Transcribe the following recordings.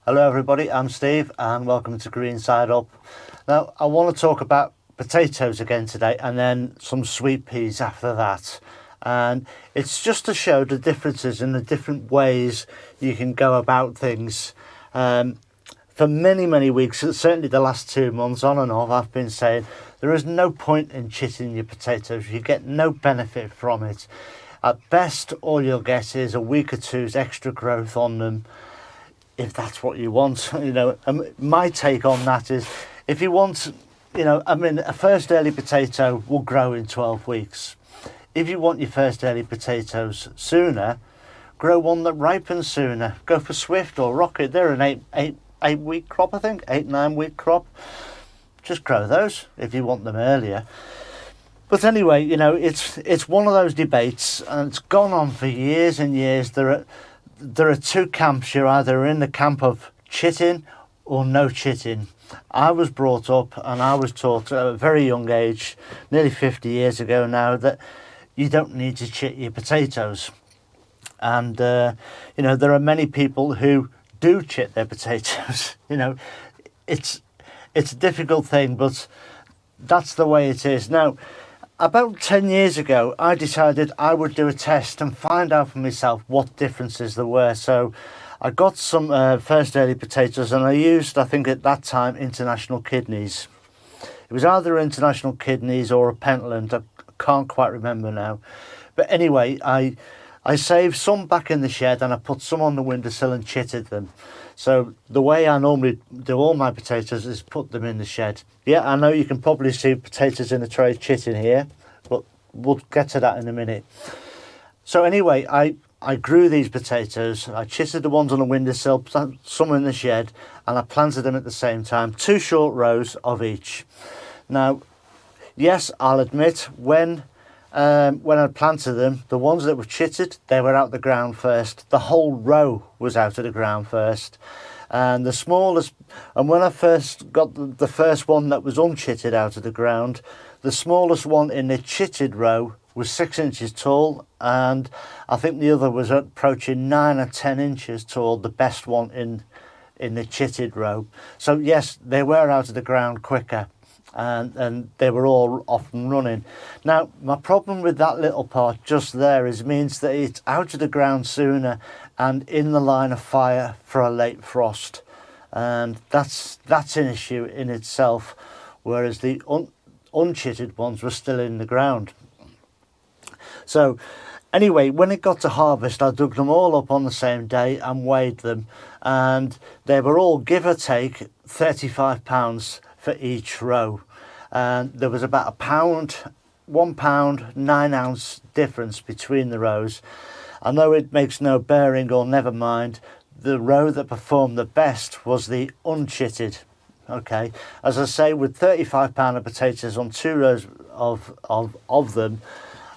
Hello everybody, I'm Steve and welcome to Green Side Up. Now I want to talk about potatoes again today and then some sweet peas after that. And it's just to show the differences in the different ways you can go about things. For many weeks, certainly the last 2 months on and off, I've been saying there is no point in chitting your potatoes. You get no benefit from it. At best, all you'll get is a week or two's extra growth on them, if that's what you want. My take on that is, if you want, a first early potato will grow in 12 weeks. If you want your first early potatoes sooner, grow one that ripens sooner. Go for Swift or Rocket. They're an eight week crop, I think, 8-9 week crop. Just grow those if you want them earlier. But anyway, it's one of those debates, and it's gone on for years and years. There are two camps. You're either in the camp of chitting or no chitting. I was brought up and I was taught at a very young age, nearly 50 years ago now, that you don't need to chit your potatoes. And, there are many people who do chit their potatoes. It's a difficult thing, but that's the way it is. Now, about 10 years ago, I decided I would do a test and find out for myself what differences there were. So I got some first early potatoes, and I used, I think at that time, International Kidneys. It was either International Kidneys or a Pentland. I can't quite remember now. But anyway, I saved some back in the shed and I put some on the windowsill and chitted them. So the way I normally do all my potatoes is put them in the shed. Yeah, I know you can probably see potatoes in a tray chitting here, but we'll get to that in a minute. So anyway, I grew these potatoes. I chitted the ones on the windowsill, some in the shed, and I planted them at the same time, 2 short rows of each. Now, yes, I'll admit, when I planted them, the ones that were chitted, they were out the ground first. The whole row was out of the ground first. And the smallest, and when I first got the first one that was unchitted out of the ground, the smallest one in the chitted row was 6 inches tall, and I think the other was approaching 9 or 10 inches tall, the best one in the chitted row. So yes, they were out of the ground quicker. And they were all off and running. Now, my problem with that little part just there is means that it's out of the ground sooner and in the line of fire for a late frost. And that's an issue in itself, whereas the unchitted ones were still in the ground. So anyway, when it got to harvest, I dug them all up on the same day and weighed them. And they were all, give or take, 35 pounds for each row. And there was about £1 pound 9 ounce difference between the rows. I know it makes no bearing, or never mind, the row that performed the best was the unchitted. Okay, as I say, with £35 of potatoes on 2 rows of them,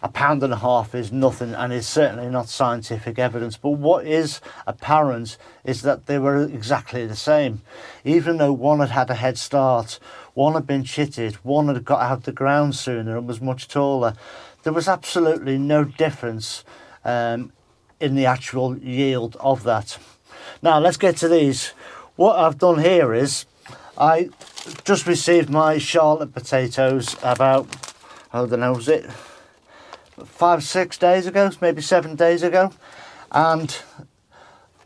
£1.50 is nothing, and it's certainly not scientific evidence. But what is apparent is that they were exactly the same. Even though one had a head start, one had been chitted, one had got out the ground sooner and was much taller, there was absolutely no difference in the actual yield of that. Now let's get to these. What I've done here is I just received my Charlotte potatoes about, I don't know, was it 5-6 days ago, maybe 7 days ago, and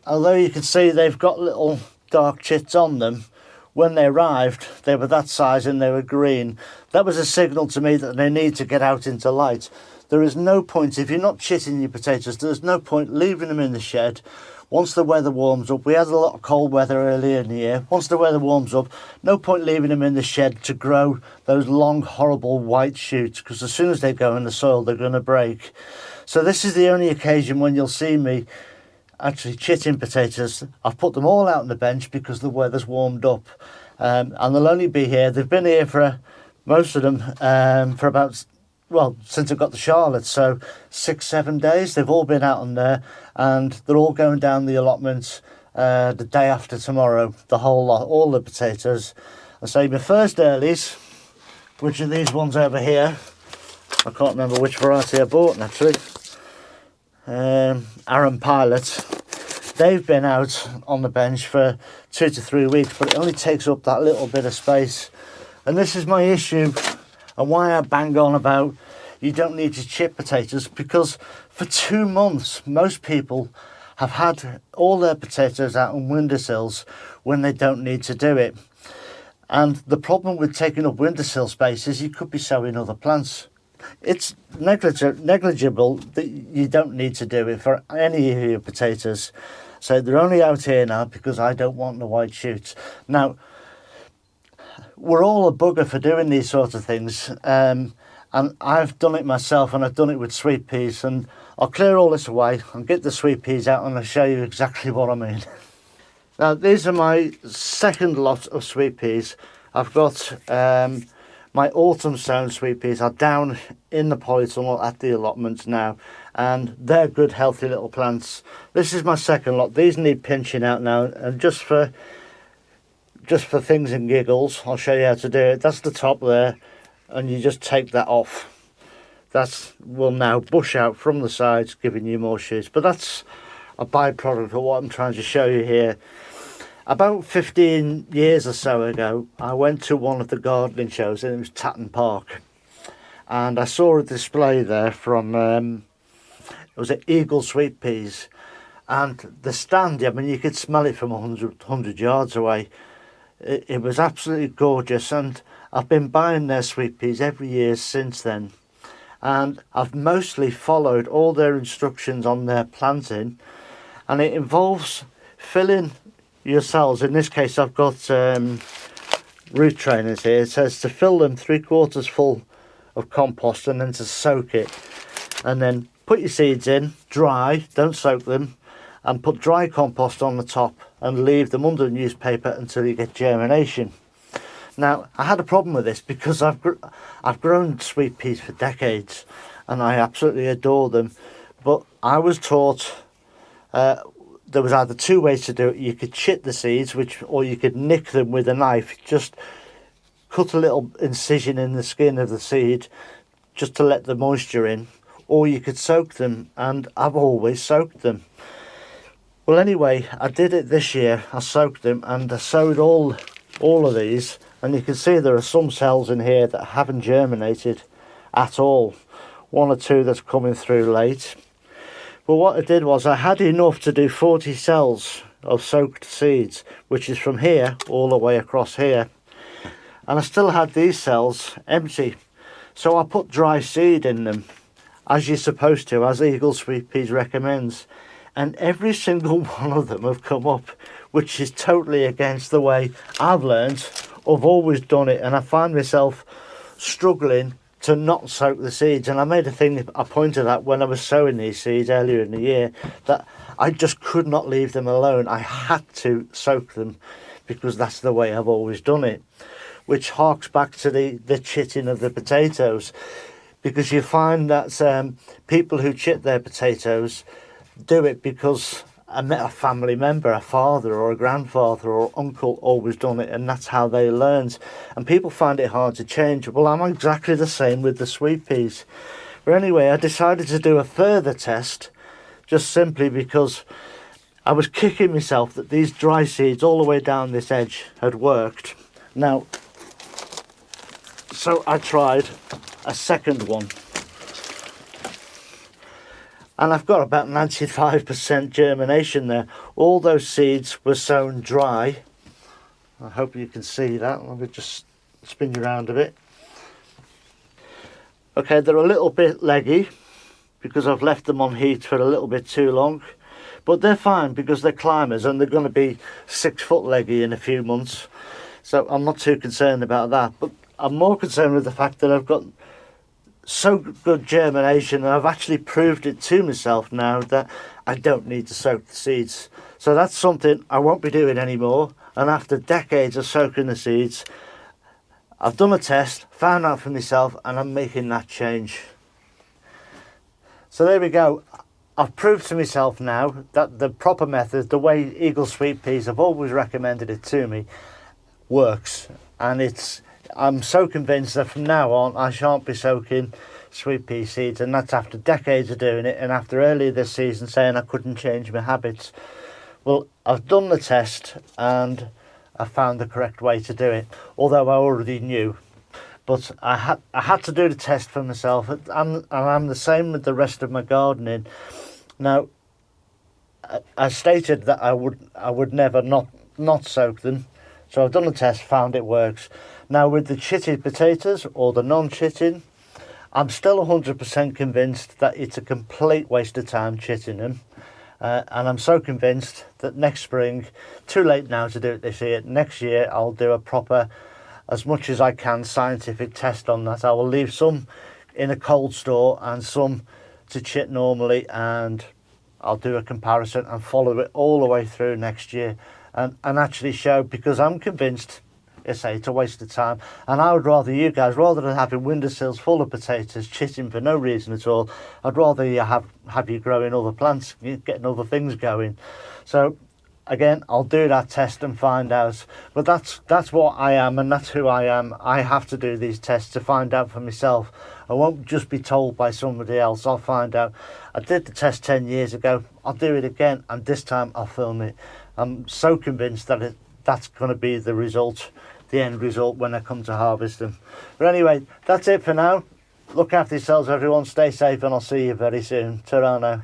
although you can see they've got little dark chits on them, when they arrived they were that size and they were green. That was a signal to me that they need to get out into light. There is no point, if you're not chitting your potatoes, there's no point leaving them in the shed. Once the weather warms up, we had a lot of cold weather earlier in the year. Once the weather warms up, no point leaving them in the shed to grow those long, horrible white shoots, because as soon as they go in the soil, they're going to break. So this is the only occasion when you'll see me actually chitting potatoes. I've put them all out on the bench because the weather's warmed up. And they'll only be here. They've been here for, most of them, for about, well, since I've got the Charlotte, so 6-7 days. They've all been out on there, and they're all going down the allotments the day after tomorrow, the whole lot, all the potatoes. I say my first earlies, which are these ones over here. I can't remember which variety I bought actually. Aaron Pilot. they've been out on the bench for 2 to 3 weeks, but it only takes up that little bit of space. And this is my issue, and why I bang on about you don't need to chip potatoes, because for 2 months most people have had all their potatoes out on windowsills when they don't need to do it. And the problem with taking up windowsill space is you could be sowing other plants. It's negligible that you don't need to do it for any of your potatoes. So they're only out here now because I don't want the white shoots. Now, we're all a bugger for doing these sorts of things. And I've done it myself, and I've done it with sweet peas. And I'll clear all this away and get the sweet peas out, and I'll show you exactly what I mean. Now, these are my second lot of sweet peas. I've got my autumn sown sweet peas are down in the polytunnel at the allotments now, and they're good, healthy little plants. This is my second lot. These need pinching out now, and just for things and giggles, I'll show you how to do it. That's the top there, and you just take that off. That will now bush out from the sides, giving you more shoots. But that's a byproduct of what I'm trying to show you here. About 15 years or so ago, I went to one of the gardening shows, and it was Tatton Park. And I saw a display there from, it was at Eagle Sweet Peas. And the stand, I mean, you could smell it from 100 yards away. It was absolutely gorgeous, and I've been buying their sweet peas every year since then. And I've mostly followed all their instructions on their planting, and it involves filling your cells. In this case, I've got root trainers here. It says to fill them 3/4 full of compost and then to soak it, and then put your seeds in dry, don't soak them, and put dry compost on the top and leave them under the newspaper until you get germination. Now, I had a problem with this because I've grown sweet peas for decades, and I absolutely adore them. But I was taught there was either two ways to do it. You could chit the seeds, or you could nick them with a knife. Just cut a little incision in the skin of the seed, just to let the moisture in. Or you could soak them, and I've always soaked them. Well, anyway, I did it this year. I soaked them, and I sowed all of these. And you can see there are some cells in here that haven't germinated at all. 1 or 2 that's coming through late. But what I did was I had enough to do 40 cells of soaked seeds, which is from here all the way across here. And I still had these cells empty. So I put dry seed in them, as you're supposed to, as Eagle Sweet Peas recommends. And every single one of them have come up, which is totally against the way I've learned. I've always done it, and I find myself struggling to not soak the seeds. And I made a point of that when I was sowing these seeds earlier in the year, that I just could not leave them alone. I had to soak them because that's the way I've always done it, which harks back to the chitting of the potatoes, because you find that people who chit their potatoes do it because a family member, a father or a grandfather or uncle always done it, and that's how they learned. And people find it hard to change. Well, I'm exactly the same with the sweet peas. But anyway, I decided to do a further test, just simply because I was kicking myself that these dry seeds all the way down this edge had worked. Now, so I tried a second one. And I've got about 95% germination there. All those seeds were sown dry. I hope you can see that. Let me just spin you around a bit. Okay, they're a little bit leggy because I've left them on heat for a little bit too long. But they're fine because they're climbers, and they're going to be 6 foot leggy in a few months. So I'm not too concerned about that. But I'm more concerned with the fact that I've got so good germination, and I've actually proved it to myself now that I don't need to soak the seeds. So that's something I won't be doing anymore. And after decades of soaking the seeds, I've done a test, found out for myself, and I'm making that change. So there we go. I've proved to myself now that the proper method, the way Eagle Sweet Peas have always recommended it to me, works. And I'm so convinced that from now on I shan't be soaking sweet pea seeds, and that's after decades of doing it, and after earlier this season saying I couldn't change my habits. Well, I've done the test and I found the correct way to do it, although I already knew. But I had to do the test for myself. I'm the same with the rest of my gardening. Now, I stated that I would never not soak them, so I've done the test, found it works. Now with the chitted potatoes or the non-chitting, I'm still 100% convinced that it's a complete waste of time chitting them. And I'm so convinced that next spring, too late now to do it this year, next year I'll do a proper, as much as I can, scientific test on that. I will leave some in a cold store and some to chit normally, and I'll do a comparison and follow it all the way through next year and actually show, because I'm convinced it's a waste of time. And I would rather you guys, rather than having windowsills full of potatoes chitting for no reason at all, I'd rather you have you growing other plants, getting other things going. So again, I'll do that test and find out. But that's what I am, and that's who I am. I have to do these tests to find out for myself. I won't just be told by somebody else. I'll find out. I did the test 10 years ago. I'll do it again, and this time I'll film it. I'm so convinced that that's going to be the result, the end result, when I come to harvest them. But anyway, that's it for now. Look after yourselves, everyone. Stay safe, and I'll see you very soon. Ta-ra now.